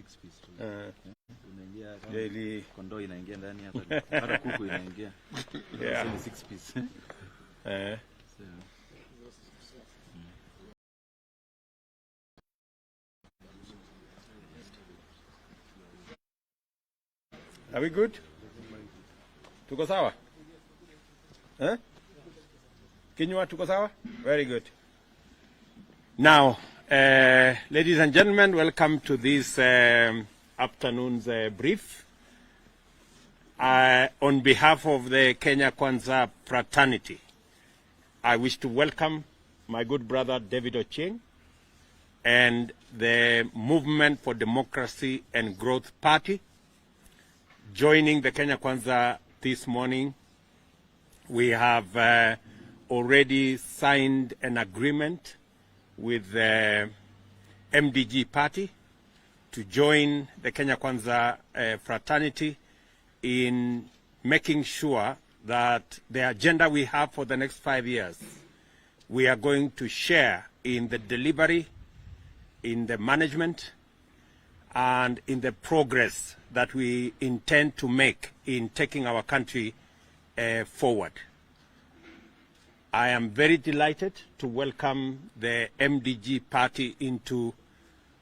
6 piece. Unaingia daily kondoo inaingia ndani hata kuku inaingia. Yeah. 6 piece. So. Are we good? Tuko sawa? Kinywa tuko sawa? Very good. Now, ladies and gentlemen, welcome to this afternoon's brief. On behalf of the Kenya Kwanza fraternity, I wish to welcome my good brother David Ochieng and the Movement for Democracy and Growth Party. Joining the Kenya Kwanza this morning, we have already signed an agreement with the MDG party to join the Kenya Kwanza fraternity in making sure that the agenda we have for the next 5 years, we are going to share in the delivery, in the management, and in the progress that we intend to make in taking our country forward. I am very delighted to welcome the MDG party into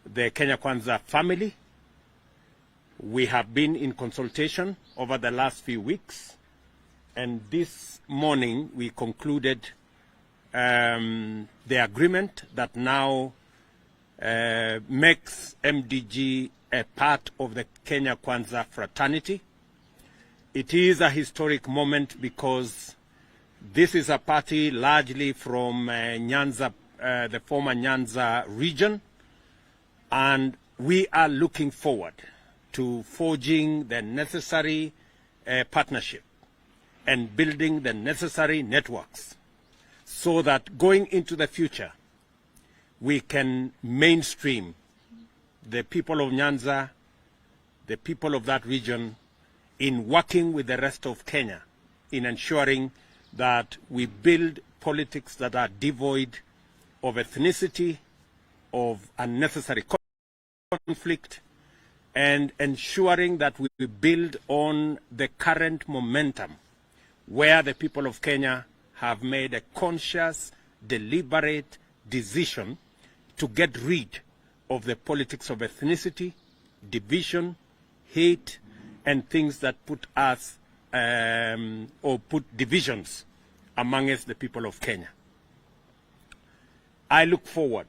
the Kenya Kwanza family. We have been in consultation over the last few weeks, and this morning we concluded the agreement that now makes MDG a part of the Kenya Kwanza fraternity. It is a historic moment because this is a party largely from Nyanza, the former Nyanza region, and we are looking forward to forging the necessary partnership and building the necessary networks so that going into the future, we can mainstream the people of Nyanza, the people of that region, in working with the rest of Kenya in ensuring that we build politics that are devoid of ethnicity, of unnecessary conflict, and ensuring that we build on the current momentum where the people of Kenya have made a conscious, deliberate decision to get rid of the politics of ethnicity, division, hate, and things that put us or put divisions amongst the people of Kenya. I look forward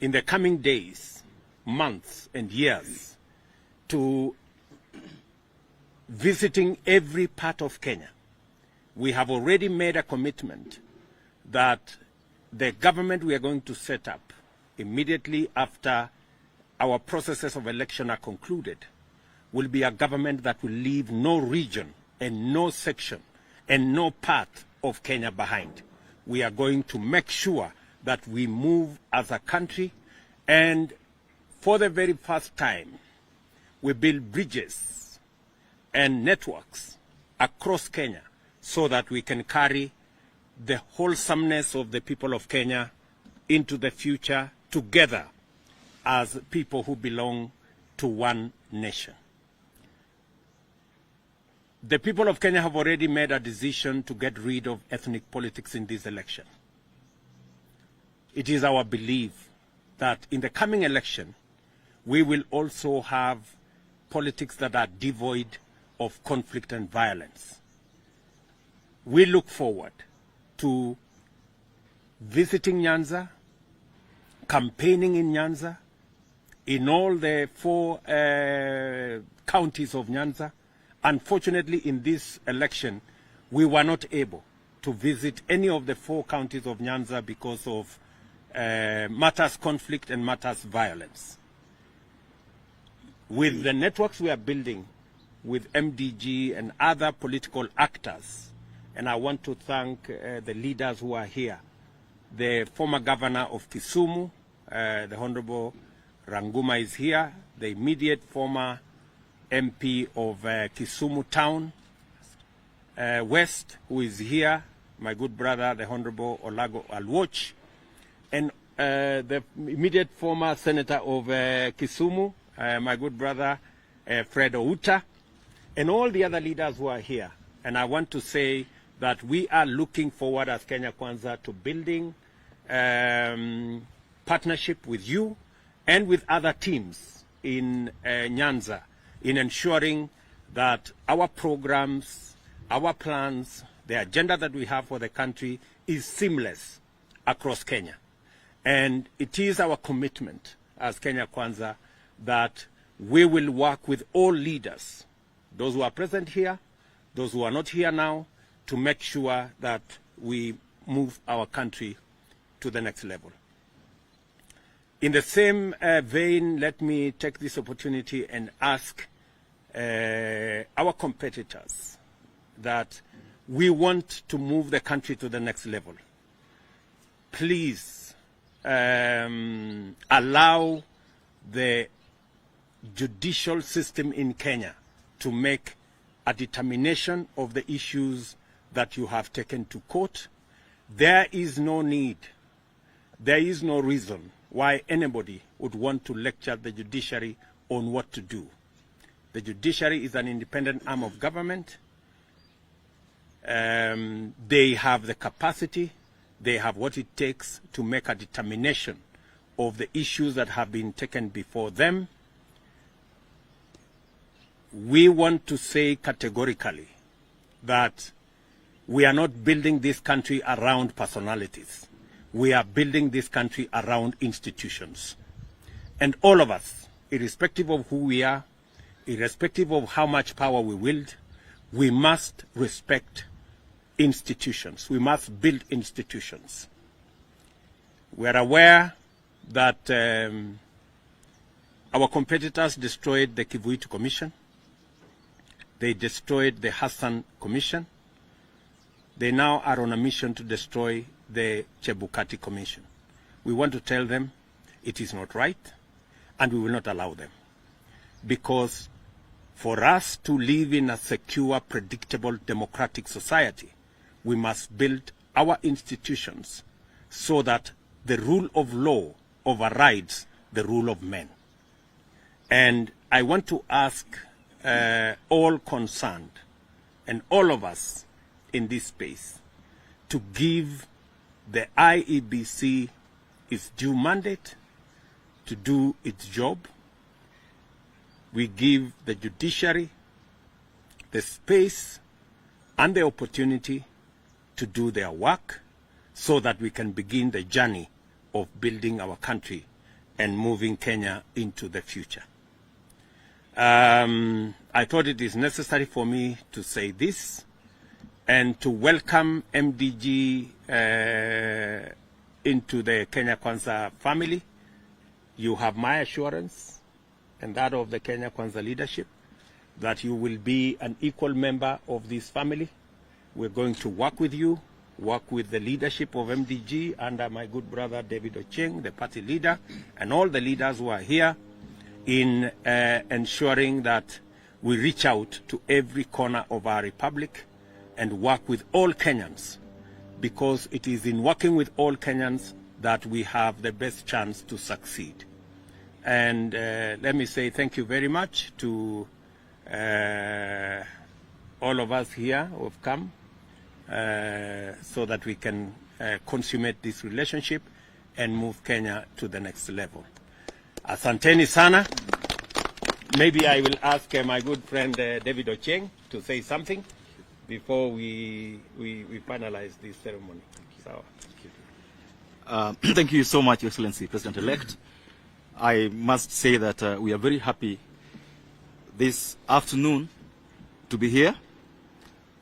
in the coming days, months, and years to visiting every part of Kenya. We have already made a commitment that the government we are going to set up immediately after our processes of election are concluded will be a government that will leave no region and no section and no part of Kenya behind. We are going to make sure that we move as a country, and for the very first time, we build bridges and networks across Kenya so that we can carry the wholesomeness of the people of Kenya into the future together as people who belong to one nation. The people of Kenya have already made a decision to get rid of ethnic politics in this election. It is our belief that in the coming election, we will also have politics that are devoid of conflict and violence. We look forward to visiting Nyanza, campaigning in Nyanza, in all the 4 counties of Nyanza. Unfortunately, in this election, we were not able to visit any of the 4 counties of Nyanza because of matters conflict and matters violence. With the networks we are building with MDG and other political actors, and I want to thank the leaders who are here, the former governor of Kisumu, the Honorable Ranguma is here, the immediate former MP of Kisumu Town West, who is here, my good brother, the Honorable Olago Alwoch, and the immediate former senator of Kisumu, my good brother Fred Outa, and all the other leaders who are here. And I want to say that we are looking forward as Kenya Kwanza to building partnership with you and with other teams in Nyanza in ensuring that our programs, our plans, the agenda that we have for the country is seamless across Kenya. And it is our commitment as Kenya Kwanza that we will work with all leaders, those who are present here, those who are not here now, to make sure that we move our country to the next level. In the same vein, let me take this opportunity and ask our competitors that we want to move the country to the next level. Please allow the judicial system in Kenya to make a determination of the issues that you have taken to court. There is no need, there is no reason why anybody would want to lecture the judiciary on what to do. The judiciary is an independent arm of government. They have the capacity, they have what it takes to make a determination of the issues that have been taken before them. We want to say categorically that we are not building this country around personalities. We are building this country around institutions. And all of us, irrespective of who we are, irrespective of how much power we wield, we must respect institutions. We must build institutions. We are aware that our competitors destroyed the Kivuitu Commission. They destroyed the Hassan Commission. They now are on a mission to destroy the Chebukati Commission. We want to tell them it is not right, and we will not allow them. Because for us to live in a secure, predictable, democratic society, we must build our institutions so that the rule of law overrides the rule of men. And I want to ask all concerned and all of us in this space to give the IEBC its due mandate to do its job. We give the judiciary the space and the opportunity to do their work so that we can begin the journey of building our country and moving Kenya into the future. I thought it is necessary for me to say this and to welcome MDG into the Kenya Kwanza family. You have my assurance and that of the Kenya Kwanza leadership that you will be an equal member of this family. We're going to work with you, work with the leadership of MDG under my good brother David Ocheng, the party leader, and all the leaders who are here in ensuring that we reach out to every corner of our republic and work with all Kenyans, because it is in working with all Kenyans that we have the best chance to succeed. And let me say thank you very much to all of us here who have come so that we can consummate this relationship and move Kenya to the next level. Asanteni sana. Maybe I will ask my good friend David Ocheng to say something before we finalize this ceremony. So. Thank you so much, Your Excellency, President-elect. I must say that we are very happy this afternoon to be here.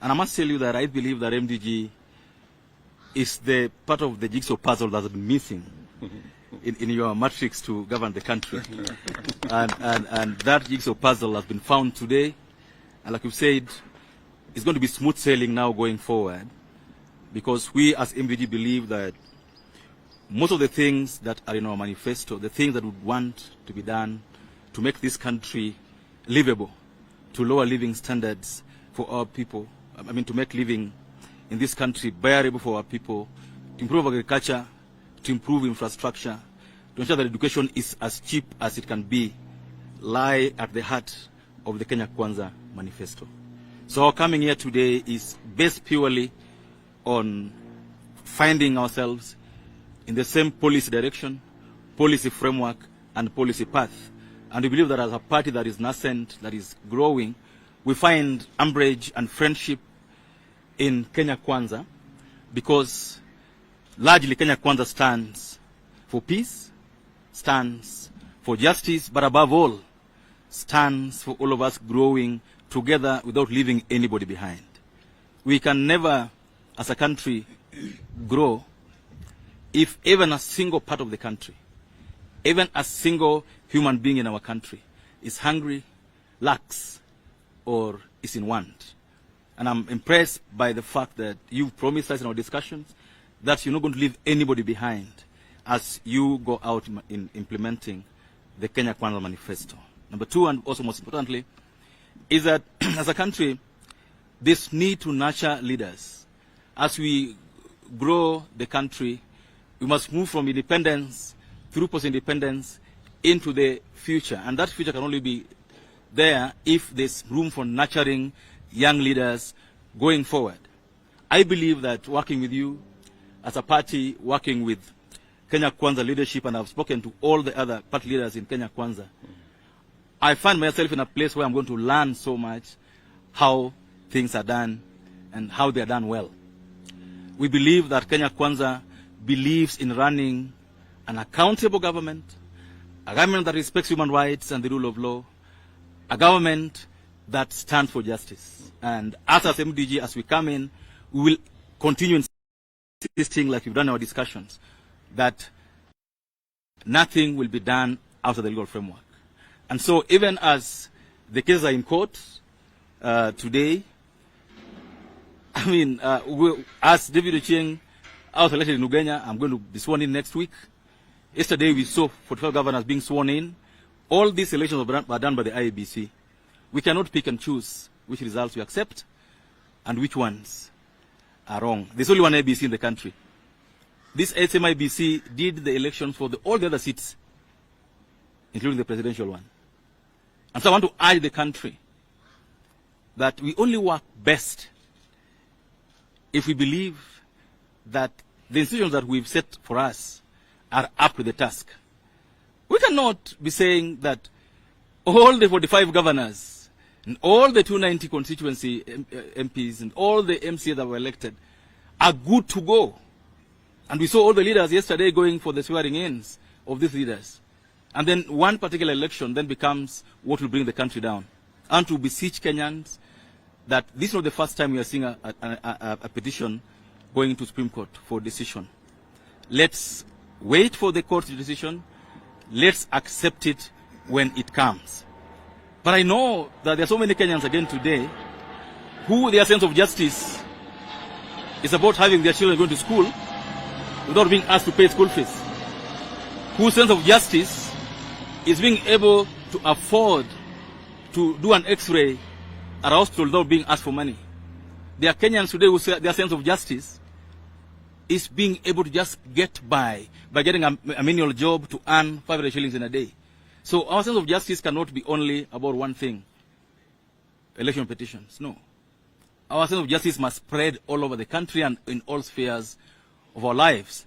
And I must tell you that I believe that MDG is the part of the jigsaw puzzle that is missing in your matrix to govern the country. and that jigsaw puzzle has been found today. And like you said, it's going to be smooth sailing now going forward, because we as MDG believe that most of the things that are in our manifesto, the things that we want to be done to make this country livable, to lower living standards for our people, to make living in this country bearable for our people, to improve agriculture, to improve infrastructure, to ensure that education is as cheap as it can be, lie at the heart of the Kenya Kwanza manifesto. So our coming here today is based purely on finding ourselves in the same policy direction, policy framework, and policy path. And we believe that as a party that is nascent, that is growing, we find umbrage and friendship in Kenya Kwanza, because largely Kenya Kwanza stands for peace, stands for justice, but above all, stands for all of us growing together without leaving anybody behind. We can never, as a country, grow if even a single part of the country, even a single human being in our country is hungry, lacks, or is in want. And I'm impressed by the fact that you've promised us in our discussions that you're not going to leave anybody behind as you go out in implementing the Kenya Kwanza manifesto. Number two, and also most importantly, is that as a country, this need to nurture leaders. As we grow the country, we must move from independence through post-independence into the future. And that future can only be there if there's room for nurturing young leaders going forward. I believe that working with you as a party, working with Kenya Kwanza leadership, and I've spoken to all the other party leaders in Kenya Kwanza, I find myself in a place where I'm going to learn so much how things are done and how they are done well. We believe that Kenya Kwanza believes in running an accountable government, a government that respects human rights and the rule of law, a government that stands for justice. And as MDG, as we come in, we will continue insisting, like we've done in our discussions, that nothing will be done out of the legal framework. And so even as the cases are in court today, I mean, as David Ochieng, I was elected in Uganda. I'm going to be sworn in next week. Yesterday we saw 45 governors being sworn in. All these elections were done by the IEBC. We cannot pick and choose which results we accept and which ones are wrong. There's only one IEBC in the country. This same IEBC did the elections for all the other seats, including the presidential one. And so I want to urge the country that we only work best if we believe that the institutions that we've set for us are up to the task. We cannot be saying that all the 45 governors and all the 290 constituency MPs and all the MCAs that were elected are good to go. And we saw all the leaders yesterday going for the swearing-ins of these leaders. And then one particular election then becomes what will bring the country down. And to beseech Kenyans that this is not the first time we are seeing a petition going to Supreme Court for decision. Let's wait for the court's decision. Let's accept it when it comes. But I know that there are so many Kenyans again today who their sense of justice is about having their children going to school without being asked to pay school fees. Whose sense of justice is being able to afford to do an x-ray at a hospital without being asked for money. There are Kenyans today who say their sense of justice is being able to just get by getting a menial job to earn 500 shillings in a day. So our sense of justice cannot be only about one thing, election petitions. No. Our sense of justice must spread all over the country and in all spheres of our lives.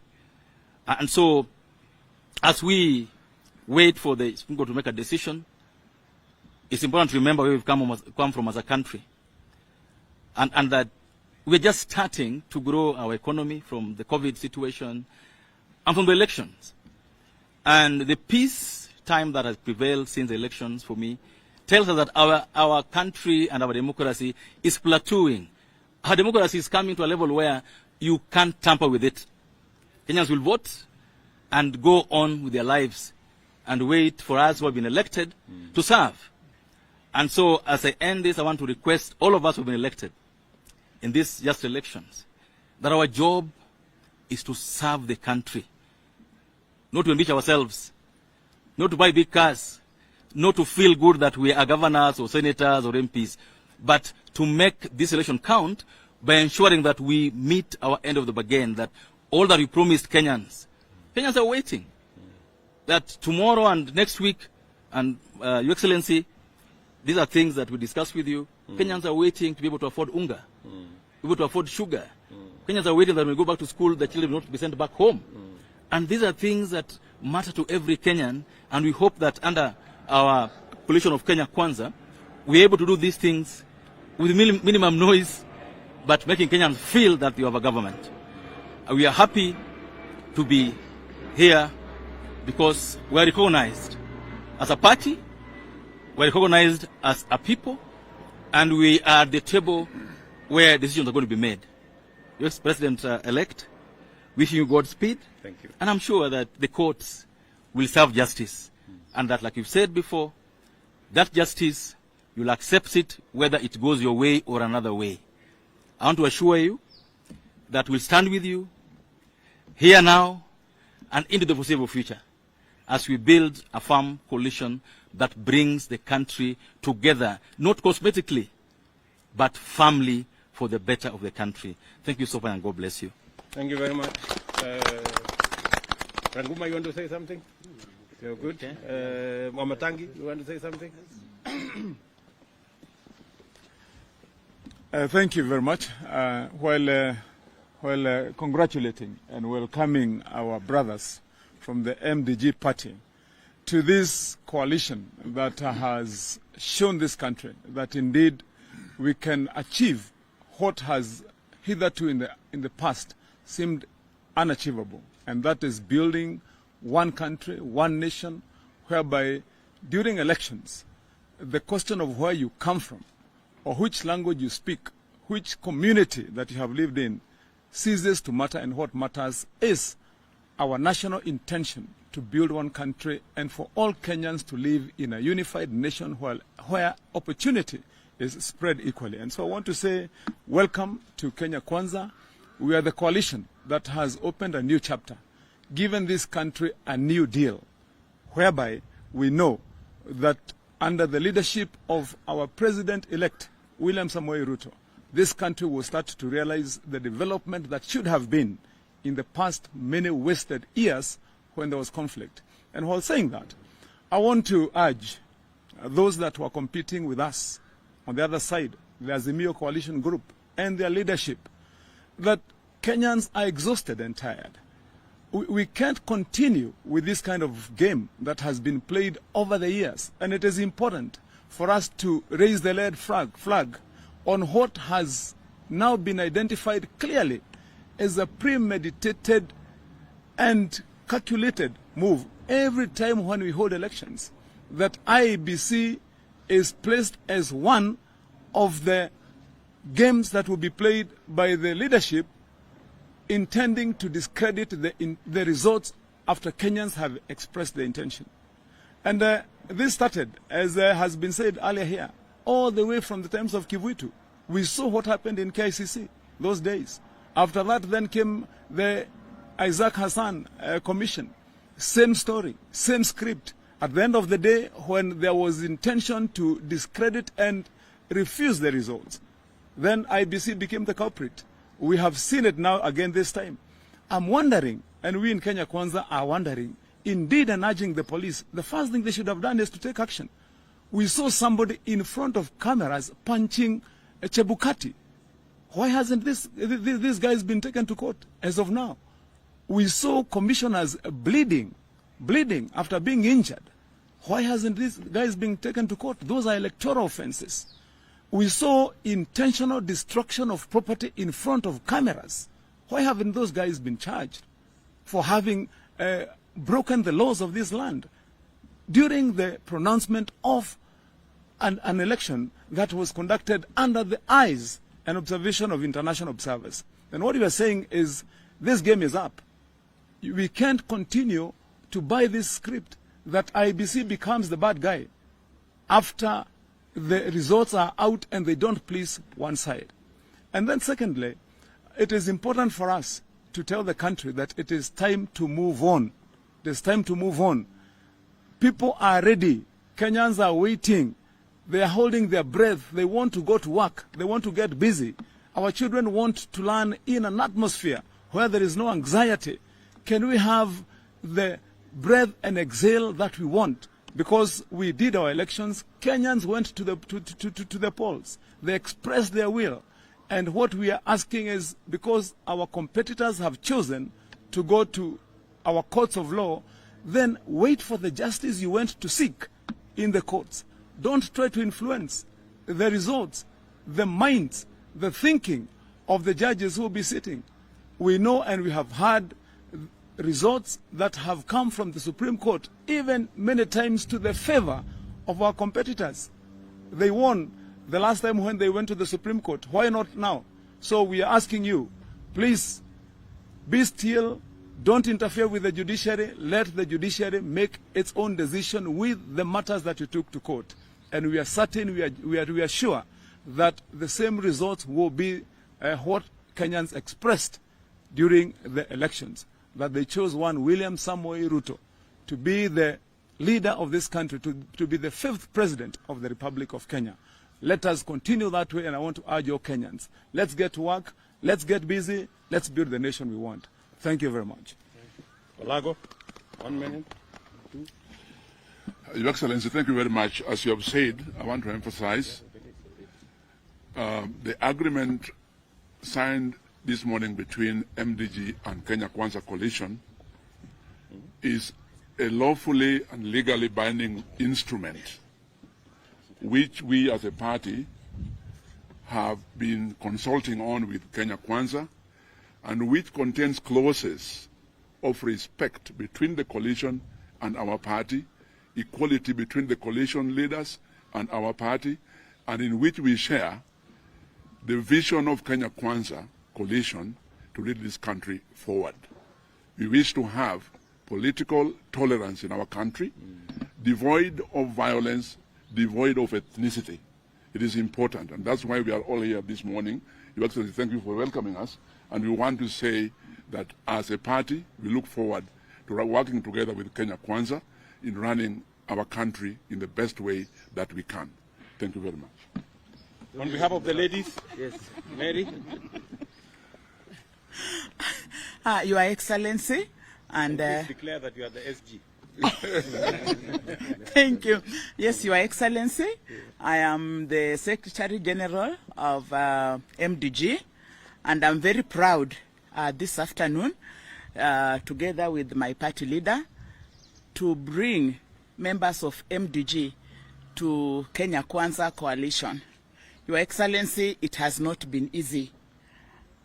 And so, as we wait for the Supreme Court to make a decision, it's important to remember where we've come from as a country. And that we're just starting to grow our economy from the COVID situation and from the elections. And the peace time that has prevailed since the elections, for me, tells us that our country and our democracy is plateauing. Our democracy is coming to a level where you can't tamper with it. Kenyans will vote and go on with their lives and wait for us who have been elected to serve. And so, as I end this, I want to request all of us who have been elected in these just elections that our job is to serve the country, not to enrich ourselves, not to buy big cars, not to feel good that we are governors or senators or MPs, but to make this election count by ensuring that we meet our end of the bargain, that all that we promised Kenyans Kenyans are waiting that tomorrow and next week, and Your Excellency, these are things that we discuss with you. Kenyans are waiting to be able to afford unga, be able to afford sugar. Kenyans are waiting that when we go back to school, the children will not be sent back home. And these are things that matter to every Kenyan, and we hope that under our coalition of Kenya Kwanza, we're able to do these things with minimum noise, but making Kenyans feel that we have a government. We are happy to be here because we are recognized as a party, we are recognized as a people, and we are at the table where decisions are going to be made. Your President-elect, wishing you Godspeed. Thank you. And I'm sure that the courts will serve justice. And that, like you've said before, that justice, you'll accept it whether it goes your way or another way. I want to assure you that we'll stand with you here now and into the foreseeable future as we build a firm coalition that brings the country together, not cosmetically, but firmly for the better of the country. Thank you so much, and God bless you. Thank you very much. Ranguma, you want to say something? You're good. Okay. Mwamatangi, you want to say something? Thank you very much. While congratulating and welcoming our brothers from the MDG party to this coalition that has shown this country that indeed we can achieve what has hitherto in the past seemed unachievable, and that is building one country, one nation, whereby during elections, the question of where you come from, or which language you speak, which community that you have lived in, ceases to matter, and what matters is our national intention to build one country and for all Kenyans to live in a unified nation where opportunity is spread equally. And so I want to say welcome to Kenya Kwanza. We are the coalition that has opened a new chapter, given this country a new deal, whereby we know that under the leadership of our president-elect, William Samoei Ruto, this country will start to realize the development that should have been in the past many wasted years when there was conflict. And while saying that, I want to urge those that were competing with us on the other side, the Azimio coalition group and their leadership, that Kenyans are exhausted and tired. We can't continue with this kind of game that has been played over the years. And it is important for us to raise the red flag on what has now been identified clearly as a premeditated and calculated move every time when we hold elections, that IEBC is placed as one of the games that will be played by the leadership intending to discredit the results after Kenyans have expressed their intention. And this started, as has been said earlier here, all the way from the times of Kivuitu. We saw what happened in KICC those days. After that then came the Isaac Hassan Commission. Same story, same script. At the end of the day, when there was intention to discredit and refuse the results, then IBC became the culprit. We have seen it now again this time. I'm wondering, and we in Kenya Kwanza are wondering, indeed and urging the police, the first thing they should have done is to take action. We saw somebody in front of cameras punching a Chebukati. Why hasn't this guy's been taken to court as of now? We saw commissioners bleeding after being injured. Why hasn't this guys been taken to court? Those are electoral offenses. We saw intentional destruction of property in front of cameras. Why haven't those guys been charged for having broken the laws of this land during the pronouncement of an election that was conducted under the eyes and observation of international observers? And what we are saying is this game is up. We can't continue to buy this script that IBC becomes the bad guy after the results are out and they don't please one side. And then secondly, it is important for us to tell the country that it is time to move on. It is time to move on. People are ready. Kenyans are waiting. They are holding their breath. They want to go to work. They want to get busy. Our children want to learn in an atmosphere where there is no anxiety. Can we have the breath and exhale that we want. Because we did our elections, Kenyans went to the polls. They expressed their will. And what we are asking is, because our competitors have chosen to go to our courts of law, then wait for the justice you went to seek in the courts. Don't try to influence the results, the minds, the thinking of the judges who will be sitting. We know and we have had results that have come from the Supreme Court, even many times to the favor of our competitors. They won the last time when they went to the Supreme Court. Why not now? So we are asking you, please be still, don't interfere with the judiciary, let the judiciary make its own decision with the matters that you took to court. And we are certain, we are sure that the same results will be what Kenyans expressed during the elections, that they chose one William Samoei Ruto to be the leader of this country, to be the 5th president of the Republic of Kenya. Let us continue that way, and I want to urge all Kenyans. Let's get to work, let's get busy, let's build the nation we want. Thank you very much. Olago, 1 minute. Your Excellency, thank you very much. As you have said, I want to emphasize the agreement signed this morning between MDG and Kenya Kwanza Coalition is a lawfully and legally binding instrument which we as a party have been consulting on with Kenya Kwanza, and which contains clauses of respect between the coalition and our party, equality between the coalition leaders and our party, and in which we share the vision of Kenya Kwanza coalition to lead this country forward. We wish to have political tolerance in our country, devoid of violence, devoid of ethnicity. It is important, and that's why we are all here this morning. Your Excellency, thank you for welcoming us, and we want to say that as a party, we look forward to working together with Kenya Kwanza in running our country in the best way that we can. Thank you very much. On behalf of the ladies, yes, Mary. Your Excellency, and Please declare that you are the SG. thank you. Yes, Your Excellency, I am the Secretary General of MDG, and I'm very proud this afternoon, together with my party leader, to bring members of MDG to Kenya Kwanza Coalition. Your Excellency, it has not been easy.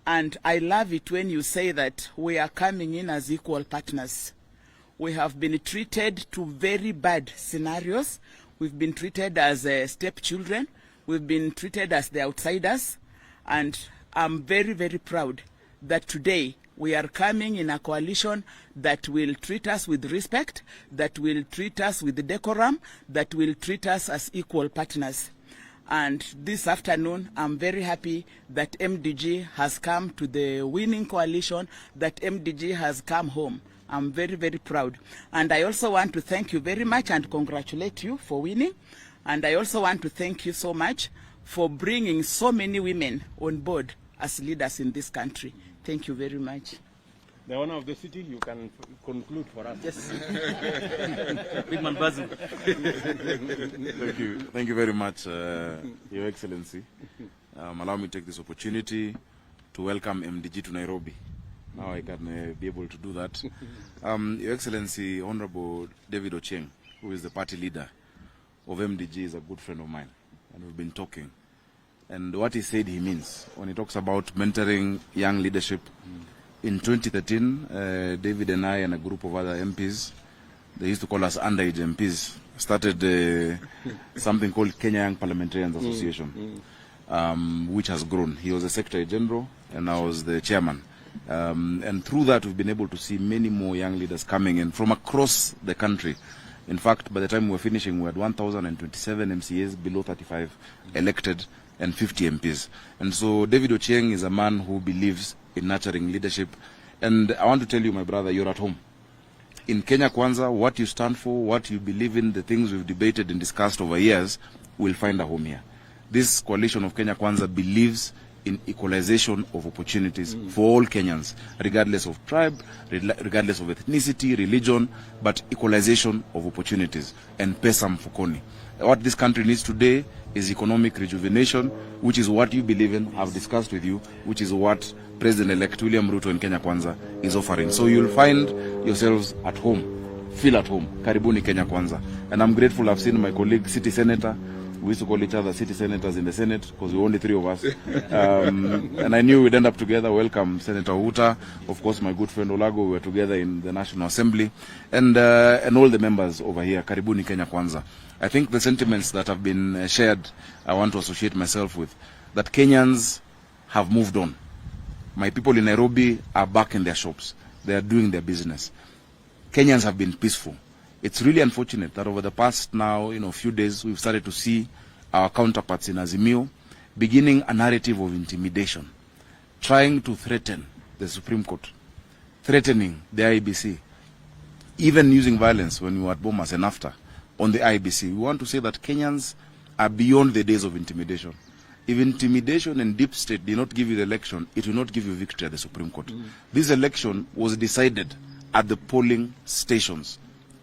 And I love it when you say that we are coming in as equal partners. We have been treated to very bad scenarios. We've been treated as stepchildren. We've been treated as the outsiders. And I'm very, very proud that today we are coming in a coalition that will treat us with respect, that will treat us with decorum, that will treat us as equal partners. And this afternoon, I'm very happy that MDG has come to the winning coalition, that MDG has come home. I'm very, very proud. And I also want to thank you very much and congratulate you for winning. And I also want to thank you so much for bringing so many women on board as leaders in this country. Thank you very much. The owner of the city, you can conclude for us. Yes. Big man Basil. Thank you very much, Your Excellency. Allow me to take this opportunity to welcome MDG to Nairobi. Now I can be able to do that. Your Excellency, Honorable David Ochieng, who is the party leader of MDG, is a good friend of mine, and we've been talking. And what he said he means when he talks about mentoring young leadership. In 2013, David and I and a group of other MPs, they used to call us underage MPs, started something called Kenya Young Parliamentarians Association, which has grown. He was the Secretary General and I was the Chairman. And through that, we've been able to see many more young leaders coming in from across the country. In fact, by the time we were finishing, we had 1,027 MCAs below 35 elected and 50 MPs. And so David Ochieng is a man who believes in nurturing leadership. And I want to tell you, my brother, you're at home. In Kenya Kwanza, what you stand for, what you believe in, the things we've debated and discussed over years, will find a home here. This coalition of Kenya Kwanza believes in equalization of opportunities for all Kenyans, regardless of tribe, regardless of ethnicity, religion, but equalization of opportunities and pesa mfukoni. What this country needs today is economic rejuvenation, which is what you believe in, I've discussed with you, which is what President-elect William Ruto in Kenya Kwanza is offering. So you'll find yourselves at home, feel at home. Karibuni Kenya Kwanza. And I'm grateful I've seen my colleague, City Senator. We used to call each other city senators in the Senate because we were only 3 of us. And I knew we'd end up together. Welcome, Senator Huta. Of course, my good friend Olago. We were together in the National Assembly. And all the members over here. Karibuni Kenya Kwanza. I think the sentiments that have been shared, I want to associate myself with, that Kenyans have moved on. My people in Nairobi are back in their shops. They are doing their business. Kenyans have been peaceful. It's really unfortunate that over the past now, few days, we've started to see our counterparts in Azimio beginning a narrative of intimidation, trying to threaten the Supreme Court, threatening the IEBC, even using violence when we were at Bomas and after on the IEBC. We want to say that Kenyans are beyond the days of intimidation. If intimidation and deep state did not give you the election, it will not give you victory at the Supreme Court. This election was decided at the polling stations.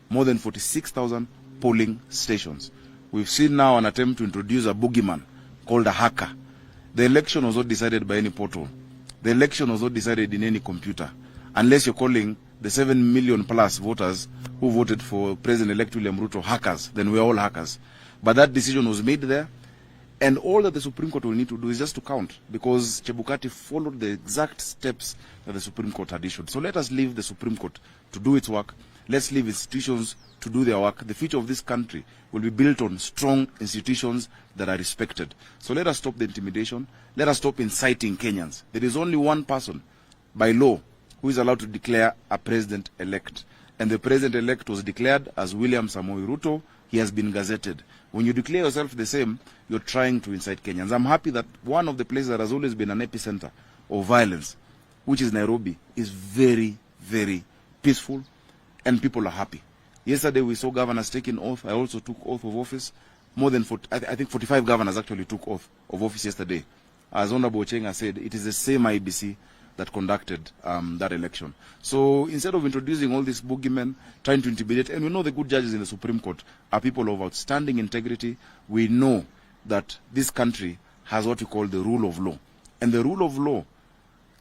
More than 46,000 polling stations. We've seen now an attempt to introduce a boogeyman called a hacker. The election was not decided by any portal. The election was not decided in any computer. Unless you're calling the 7 million plus voters who voted for President-elect William Ruto hackers, then we're all hackers. But that decision was made there. And all that the Supreme Court will need to do is just to count, because Chebukati followed the exact steps that the Supreme Court had issued. So let us leave the Supreme Court to do its work. Let's leave institutions to do their work. The future of this country will be built on strong institutions that are respected. So let us stop the intimidation. Let us stop inciting Kenyans. There is only one person by law who is allowed to declare a president-elect. And the president-elect was declared as William Samoei Ruto. He has been gazetted. When you declare yourself the same, you're trying to incite Kenyans. I'm happy that one of the places that has always been an epicenter of violence, which is Nairobi, is very, very peaceful, and people are happy. Yesterday we saw governors taking oath. I also took oath of office. More than 40, I think 45 governors actually took oath of office yesterday. As Honorable Ochenga said, it is the same IBC that conducted that election. So instead of introducing all these boogeymen, trying to intimidate, and we know the good judges in the Supreme Court are people of outstanding integrity. We know that this country has what we call the rule of law. And the rule of law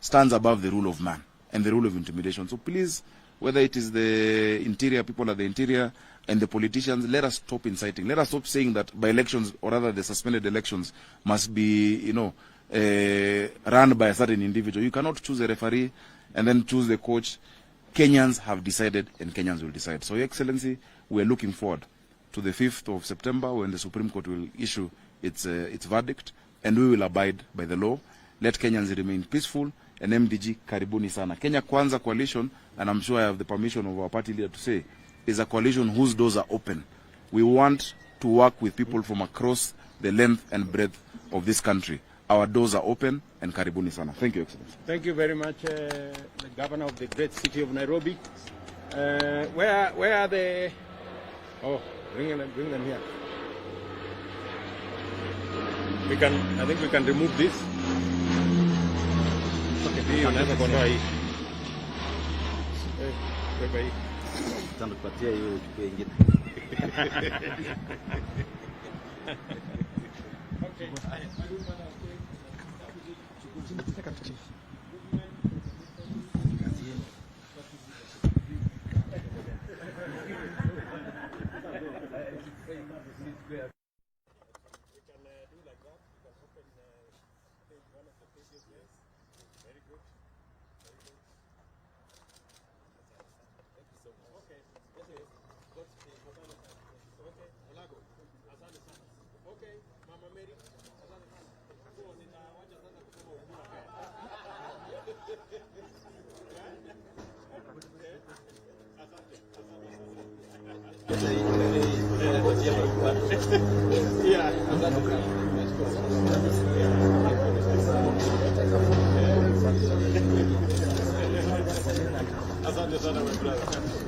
stands above the rule of man and the rule of intimidation. So please, whether it is the interior, people at the interior, and the politicians, let us stop inciting. Let us stop saying that by elections, or rather the suspended elections, must be, run by a certain individual. You cannot choose a referee and then choose the coach. Kenyans have decided, and Kenyans will decide. So, Your Excellency, we are looking forward to the 5th of September when the Supreme Court will issue its verdict, and we will abide by the law. Let Kenyans remain peaceful. And MDG, karibuni sana. Kenya Kwanza coalition, and I'm sure I have the permission of our party leader to say, is a coalition whose doors are open. We want to work with people from across the length and breadth of this country. Our doors are open, and karibuni sana. Thank you, Excellency. Thank you very much, the Governor of the great city of Nairobi. Where are the... Oh, bring them here. I think we can remove this. Unaweza kuondoa hii. Beba hii. Tutakupatia hiyo chukue ingine. Asante sana my brother.